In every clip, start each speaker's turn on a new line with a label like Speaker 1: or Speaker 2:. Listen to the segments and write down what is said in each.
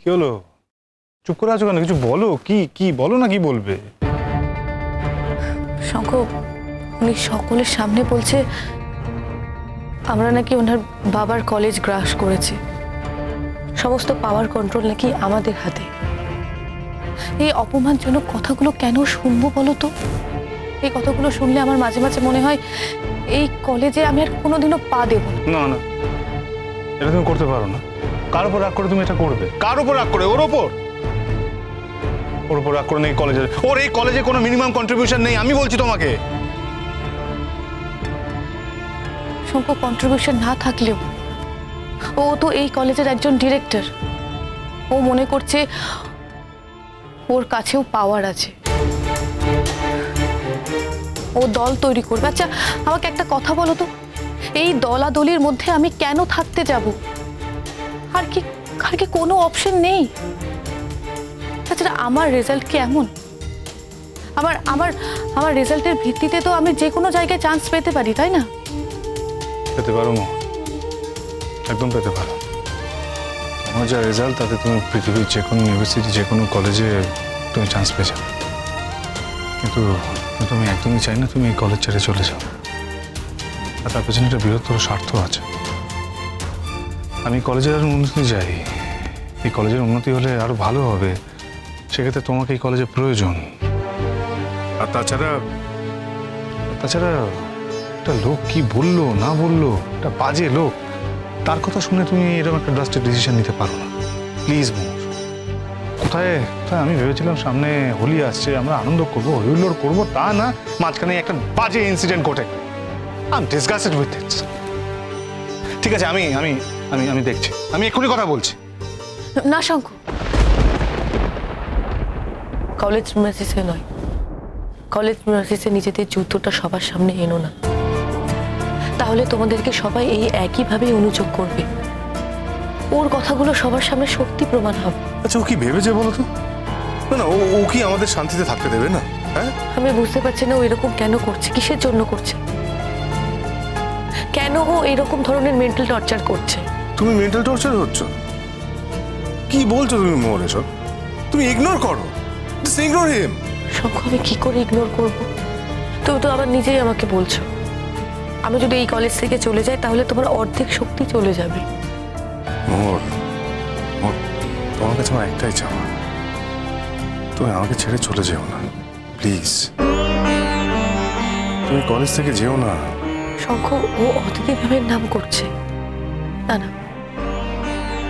Speaker 1: কি হলো? চুপ করে আছো কেন? কিছু বলো। কি কি বলো না, কি বলবে?
Speaker 2: শঙ্খ, উনি সকলের সামনে বলছে আমরা নাকি ওনার বাবার কলেজ গ্রাস করেছি, সমস্ত পাওয়ার কন্ট্রোল নাকি আমাদের হাতে। এই অপমানজনক কথাগুলো কেন শুনবো বলো তো? এই কথাগুলো শুনলে আমার মাঝে মাঝে মনে হয় এই কলেজে আমি আর কোনোদিনও পা দেব
Speaker 1: না। না, এটা তুমি করতে পারো না। কার উপর রাগ করে তুমি এটা করবে? কার উপর রাগ করে? ওর ওপর রাগ করে নাকি কলেজে? ওর এই কলেজে কোনো মিনিমাম কন্ট্রিবিউশন নেই, আমি বলছি তোমাকে।
Speaker 2: শঙ্খ, কন্ট্রিবিউশন না থাকলেও ও তো এই কলেজের একজন ডিরেক্টর। ও মনে করছে ওর কাছেও পাওয়ার আছে, ও দল তৈরি করবে। আচ্ছা আমাকে একটা কথা বলো তো, এই দলাদলির মধ্যে আমি কেন থাকতে যাব? আর কি কোনো অপশন নেই? তাছাড়া আমার রেজাল্ট কি এমন? আমার রেজাল্টের ভিত্তিতে তো আমি যে কোনো জায়গায় চান্স পেতে পারি, তাই না?
Speaker 1: পেতে পারো মা, একদম পেতে পারো। তোমার যা রেজাল্ট, তাতে তুমি পৃথিবীর যে কোনো ইউনিভার্সিটি, যে কোনো কলেজে তুমি চান্স পেয়ে যাবে। কিন্তু আমি একদমই চাই না তুমি এই কলেজ ছেড়ে চলে যাও। আর তার পেছনে একটা বৃহত্তর স্বার্থ আছে। আমি কলেজের আরো উন্নতি চাই। এই কলেজের উন্নতি হলে আরো ভালো হবে, সেক্ষেত্রে তোমাকে এই কলেজের প্রয়োজন। আর তাছাড়া একটা লোক কি বললো না বললো, একটা বাজে লোক, তার কথা শুনে তুমি এরকম একটা ড্রাস্টিক ডিসিশন নিতে পারো না। প্লিজ মোর, কোথায় আমি ভেবেছিলাম সামনে হোলি আসছে, আমরা আনন্দ করবো, হইহুল্লোড় করবো, তা না, মাঝখানে একটা বাজে ইনসিডেন্ট ঘটে। I am disgusted with it. ঠিক আছে, আমি আমি আমি আমি দেখছি, আমি এক্ষুনি কথা বলছি।
Speaker 2: না শঙ্খ, কলেজ প্রিমাইসিসে নয়, কলেজ প্রিমাইসিসে নিজেদের যুদ্ধটা সবার সামনে এনো না, তাহলে তোমাদেরকে সবাই এই একইভাবেই অনুযোগ করবে। ওর কথাগুলো সবার সামনে সত্যি প্রমাণ হবে।
Speaker 3: আচ্ছা ও কি ভেবেছে বলো তো? না ও কি আমাদের শান্তিতে থাকতে দেবে না? হ্যাঁ,
Speaker 2: আমি বুঝতে পারছি না ও এরকম কেন করছে, কিসের জন্য করছে, কেন ও এরকম ধরনের মেন্টাল টর্চার করছে।
Speaker 3: তুমি মেন্টাল টর্চার হচ্ছ? কি বলছো তুমি মোর এসব? তুমি ইগনোর করো, জাস্ট ইগনোর হিম।
Speaker 2: শঙ্খ, আমি কি করে ইগনোর করব? তুমি তো আবার নিজেই আমাকে বলছো আমি যদি এই কলেজ থেকে চলে যাই তাহলে তোমার অর্ধেক শক্তি চলে যাবে।
Speaker 3: মোর তোমার কাছে আমার একটাই চাওয়া, তুমি আমাকে ছেড়ে চলে যেও না প্লিজ। তুমি কলেজ থেকে যেও না।
Speaker 2: শঙ্খ, ও অদিতি ম্যামের নাম করছে। না না,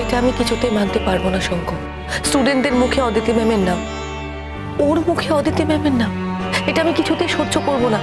Speaker 2: এটা আমি কিছুতেই মানতে পারবো না শঙ্খ। স্টুডেন্টদের মুখে অদিতি ম্যামের নাম, ওর মুখে অদিতি ম্যামের নাম, এটা আমি কিছুতেই সহ্য করবো না।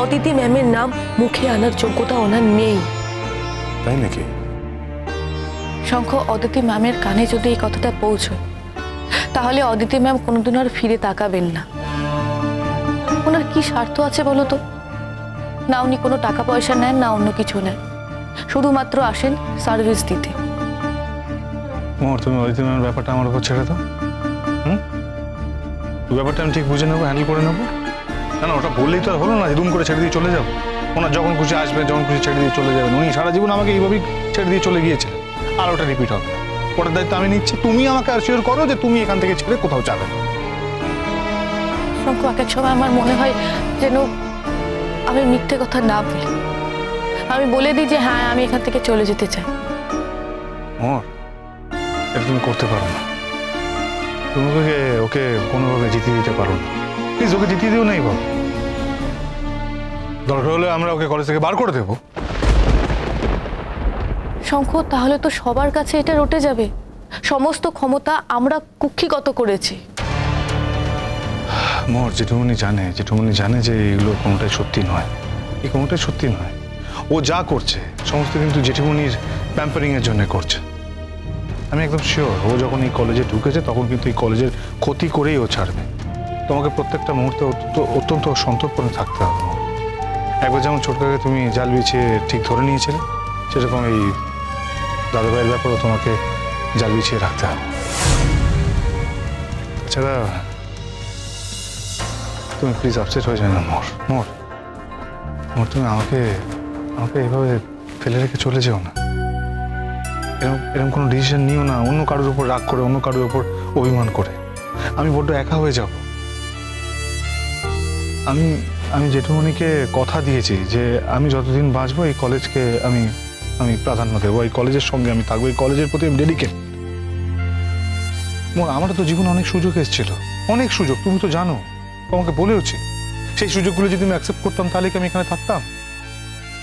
Speaker 2: অদিতি ম্যামের নাম মুখে আনার যোগ্যতা ওনার নেই।
Speaker 3: তাই নাকি?
Speaker 2: শঙ্খ, অদিতি ম্যামের কানে যদি এই কথাটা পৌঁছয় তাহলে অদিতি ম্যাম কোনোদিন আর ফিরে তাকাবেন না। ওনার কি স্বার্থ আছে বলো তো? না উনি কোনো টাকা পয়সা নেন, না অন্য কিছু নেন, শুধুমাত্র আসেন সার্ভিস দিতে।
Speaker 1: মোর, তুমি অদিতি ম্যামের ব্যাপারটা আমার উপর ছেড়ে দাও। ব্যাপারটা আমি ঠিক বুঝে নেবো, হ্যান্ডেল করে নেবো। না ওটা বললেই তো আর হলো না যে দুম করে ছেড়ে দিয়ে চলে যাবো। ওনার যখন খুশি আসবে, যখন খুশি ছেড়ে দিয়ে চলে যাবেন। উনি সারা জীবন আমাকে এইভাবেই ছেড়ে দিয়ে চলে গিয়েছিলেন, আর ওটা রিপিট হবে না। ওটার দায়িত্ব আমি নিচ্ছি। তুমি আমাকে অ্যাসিওর করো যে তুমি এখান থেকে ছেড়ে কোথাও যাবে না।
Speaker 2: শঙ্খ, এক এক সময় আমার মনে হয় যেন আমি মিথ্যে কথা না বলি, আমি বলে দিই যে হ্যাঁ আমি এখান থেকে চলে যেতে চাই।
Speaker 1: মোর, এটা তুমি করতে পারো না। তুমি ওকে কোনোভাবে জিতিয়ে দিতে পারো না। প্লিজ ওকে জিতিয়ে দিও না এইভাবে। দরকার হলে আমরা ওকে কলেজ থেকে বার করে দেবো।
Speaker 2: শঙ্খ, তাহলে তো সবার কাছে এটা রটে যাবে, সমস্ত ক্ষমতা আমরা কুক্ষিগত করেছি।
Speaker 1: মোর, যেটুকুনি জানে যে এগুলো কোনোটাই সত্যি নয়, এই কোনোটাই সত্যি নয়। ও যা করছে সমস্ত কিন্তু জেঠিমনির প্যাম্পারিং এর জন্য করছে। আমি একদম শিওর ও যখন এই কলেজে ঢুকেছে তখন কিন্তু এই কলেজের ক্ষতি করেই ও ছাড়বে। তোমাকে প্রত্যেকটা মুহূর্তে অত্যন্ত সন্তর্পণে থাকতে হবে। একবার যেমন ছোটকাকে তুমি জাল বিছিয়ে ঠিক ধরে নিয়েছিলে, সেরকম এই দাদাভাইয়ের ব্যাপারেও তোমাকে জাল বিছিয়ে রাখতে হবে। তাছাড়া তুমি প্লিজ আপসেট হয়ে যায় না মোর, তুমি আমাকে এইভাবে ফেলে রেখে চলে যেও না। এরকম এরকম কোনো ডিসিশন নিও না অন্য কারোর উপর রাগ করে, অন্য কারোর উপর অভিমান করে। আমি বড্ড একা হয়ে যাব। আমি আমি জেঠুমনিকে কথা দিয়েছি যে আমি যতদিন বাঁচবো এই কলেজকে আমি আমি প্রাধান্য দেবো, এই কলেজের সঙ্গে আমি থাকবো, এই কলেজের প্রতি আমি ডেডিকেট। আমারও তো জীবনে অনেক সুযোগ এসেছিল, অনেক সুযোগ, তুমি তো জানো, তোমাকে বলেওছি। সেই সুযোগগুলো যদি আমি অ্যাকসেপ্ট করতাম তাহলে কি আমি এখানে থাকতাম?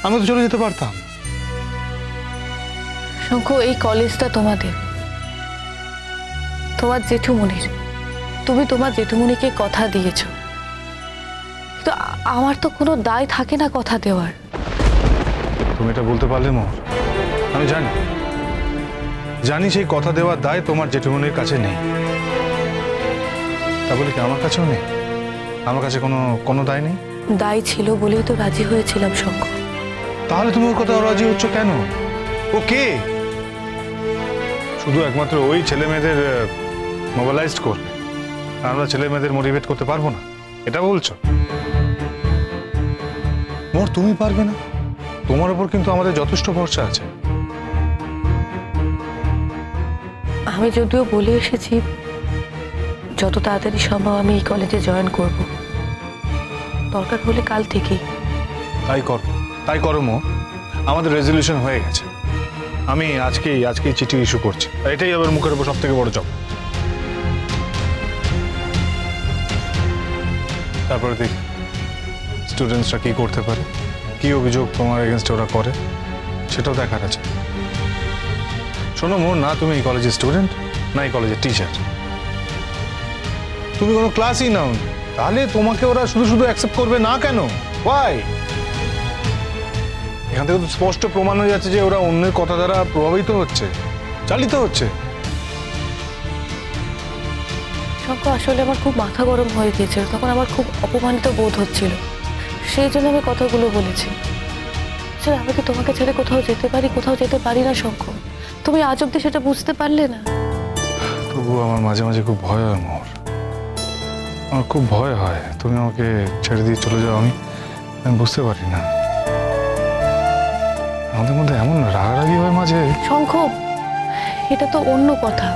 Speaker 1: আমি তো চলে যেতে পারতাম।
Speaker 2: শঙ্খ, এই কলেজটা তোমাদের, তোমার জেঠুমনির। তুমি তোমার জেঠুমনিকে কথা দিয়েছো, কিন্তু আমার তো কোনো দায় থাকে না কথা দেওয়ার।
Speaker 1: তুমি এটা বলতে পারলে মোহর? আমি জানি, জানি সেই কথা দেওয়ার দায় তোমার জেঠুমনির কাছে নেই। তা বলে কি আমার কাছেও নেই? আমার কাছে কোনো কোনো দায় নেই?
Speaker 2: দায় ছিল বলেই তো রাজি হয়েছিলাম শঙ্খ।
Speaker 1: তাহলে তুমি ওর কথা রাজি হচ্ছ কেন? ও কে? শুধু একমাত্র ওই ছেলে মেয়েদের মোবাইলাইজড করবে, আমরা ছেলে মেয়েদের মোটিভেট করতে পারবো না, এটা বলছো? মোর তুমি পারবে না? তোমার উপর কিন্তু আমাদের যথেষ্ট ভরসা আছে।
Speaker 2: আমি যদিও বলে এসেছি যত তাড়াতাড়ি সম্ভব আমি এই কলেজে জয়েন করব, দরকার হলে কাল থেকেই।
Speaker 1: তাই করো মো, আমাদের রেজলিউশন হয়ে গেছে। আমি আজকেই চিঠি ইস্যু করছি, আর এটাই আবার মুখের উপর সব থেকে বড় জব। তারপরে দেখি স্টুডেন্টসরা কি করতে পারে, কি অভিযোগ তোমার এগেনস্টে ওরা করে, সেটাও দেখার আছে। শোনো মোর, না তুমি এই কলেজের স্টুডেন্ট, না এই কলেজের টিচার, তুমি কোনো ক্লাসই নাও, তাহলে তোমাকে ওরা শুধু শুধু অ্যাকসেপ্ট করবে না কেন? ওয়াই? এখান থেকে তো স্পষ্ট প্রমাণ হয়ে যাচ্ছে যে ওরা অন্যের কথা দ্বারা প্রভাবিত হচ্ছে, চালিত হচ্ছে।
Speaker 2: শঙ্খ, আসলে আমার খুব মাথা গরম হয়ে গিয়েছিল, তখন আমার খুব অপমানিত বোধ হচ্ছিল, সেই জন্য আমি কথাগুলো বলেছি। স্যার, আমি কি তোমাকে ছেড়ে কোথাও যেতে পারি? কোথাও যেতে পারি না শঙ্খ। তুমি আজ অব্দি সেটা বুঝতে পারলে না।
Speaker 1: তবুও আমার মাঝে মাঝে খুব ভয় হয় মোর, আমার খুব ভয় হয় তুমি আমাকে ছেড়ে দিয়ে চলে যাও। আমি বুঝতে পারি না, আমাদের মধ্যে এমন রাগারাগি হয় মাঝে।
Speaker 2: শঙ্খ, এটা তো অন্য কথা।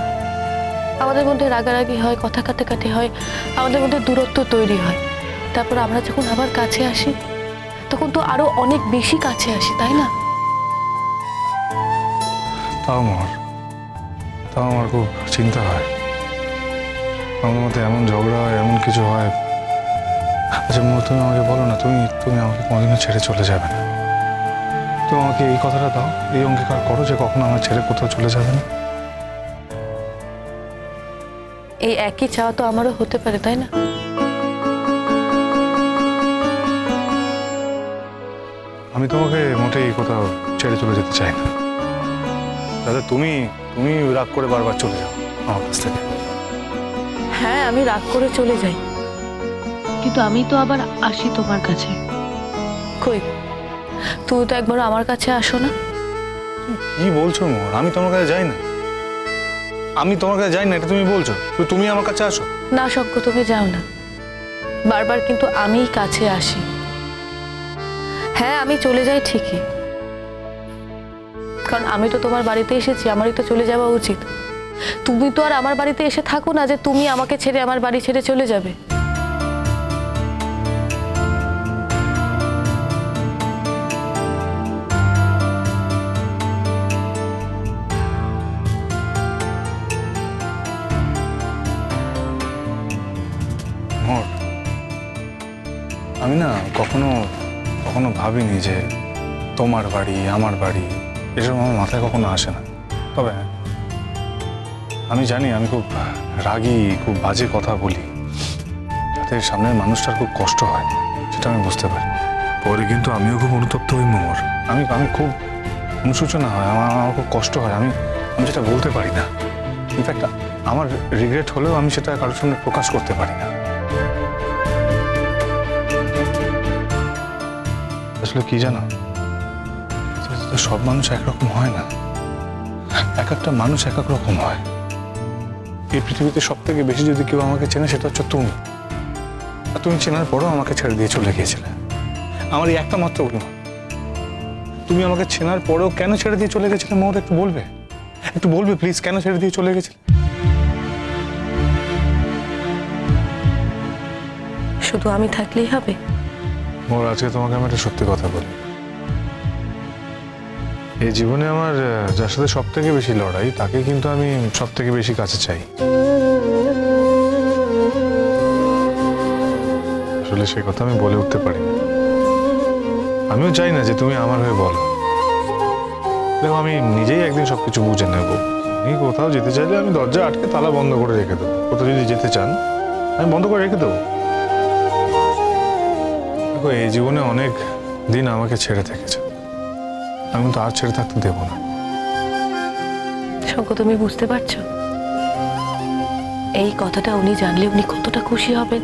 Speaker 2: আমাদের মধ্যে রাগারাগি হয়, কথা কাটাকাটি হয়, আমাদের মধ্যে দূরত্ব তৈরি হয়, তারপর আমরা যখন আবার কাছে আসি তখন তো আরো অনেক বেশি কাছে আসি, তাই না?
Speaker 1: তাও আমার খুব চিন্তা হয়, আমাদের মধ্যে এমন ঝগড়া হয়, এমন কিছু হয়। আচ্ছা মোর, তুমি আমাকে বলো না, তুমি আমাকে কোনোদিনও ছেড়ে চলে যাবে না? তুমি আমাকে এই কথাটা দাও, এই অঙ্গীকার করো যে কখনো আমার ছেড়ে কোথাও চলে যাবে না।
Speaker 2: এই একই চাওয়া তো আমারও হতে পারে, তাই না?
Speaker 1: আমি তোমাকে মোটেই কোথাও ছেড়ে চলে যেতে চাই না, দাদা। তুমি রাগ করে বারবার চলে যাও আমার কাছ থেকে।
Speaker 2: হ্যাঁ, আমি রাগ করে চলে যাই, কিন্তু আমি তো আবার আসি তোমার কাছে। কই, তুমি তো একবার আমার কাছে আসো না।
Speaker 1: কি বলছো মোর? আমি তোমার কাছে যাই না, এটা তুমি বলছো? তুমি আমার কাছে আসো
Speaker 2: না শঙ্খ, তুমি যাও না, বারবার কিন্তু আমিই কাছে আসি। হ্যাঁ, আমি চলে যাই ঠিকই, কারণ আমি তো তোমার বাড়িতে এসেছি, আমারই তো চলে যাওয়া উচিত। তুমি তো আর আমার বাড়িতে এসে থাকো না যে তুমি আমাকে ছেড়ে আমার বাড়ি ছেড়ে চলে যাবে।
Speaker 1: মোর, আমি না কখনো ভাবিনি যে তোমার বাড়ি আমার বাড়ি এসব আমার মাথায় কখনো আসে না। তবে আমি জানি আমি খুব রাগী, খুব বাজে কথা বলি, যাতে সামনের মানুষটার খুব কষ্ট হয়, সেটা আমি বুঝতে পারি। পরে কিন্তু আমিও খুব অনুতপ্ত হই মোর, আমি খুব অনুশোচনা হয়, আমার খুব কষ্ট হয়, আমি যেটা বলতে পারি না। ইনফ্যাক্ট আমার রিগ্রেট হলেও আমি সেটা কারোর সামনে প্রকাশ করতে পারি না। আসলে কি জানো, সব মানুষ একরকম হয় না, এক একটা মানুষ এক এক রকম হয়। এই পৃথিবীতে সব থেকে বেশি যদি কেউ আমাকে চেনে সেটা হচ্ছে তুমি, আর তুমি চেনার পরও আমাকে ছেড়ে দিয়ে চলে গিয়েছিলে। আমার এই একটা মাত্র অভিমান, তুমি আমাকে চেনার পরেও কেন ছেড়ে দিয়ে চলে গেছিলে মোর, একটু বলবে? একটু বলবে প্লিজ, কেন ছেড়ে দিয়ে চলে গেছিলে?
Speaker 2: শুধু আমি থাকলেই হবে?
Speaker 1: মোর, আজকে তোমাকে আমি একটা সত্যি কথা বলি। এই জীবনে আমার যার সাথে সব থেকে বেশি লড়াই, তাকে কিন্তু আমি সব থেকে বেশি কাছে চাই। আসলে সেই কথা আমি বলে উঠতে পারি না। আমিও চাই না যে তুমি আমার হয়ে বলো। দেখো, আমি নিজেই একদিন সবকিছু বুঝে নেব। তুমি কোথাও যেতে চাইলে আমি দরজা আটকে তালা বন্ধ করে রেখে দেবো। কোথাও যদি যেতে চান আমি বন্ধ করে রেখে দেবো। দেখো, এই জীবনে অনেক দিন আমাকে ছেড়ে থেকেছে, আমি কিন্তু আর ছেড়ে থাকতে দেবো না।
Speaker 2: শঙ্কর, তুমি বুঝতে পারছো এই কথাটা উনি জানলে উনি কতটা খুশি হবেন?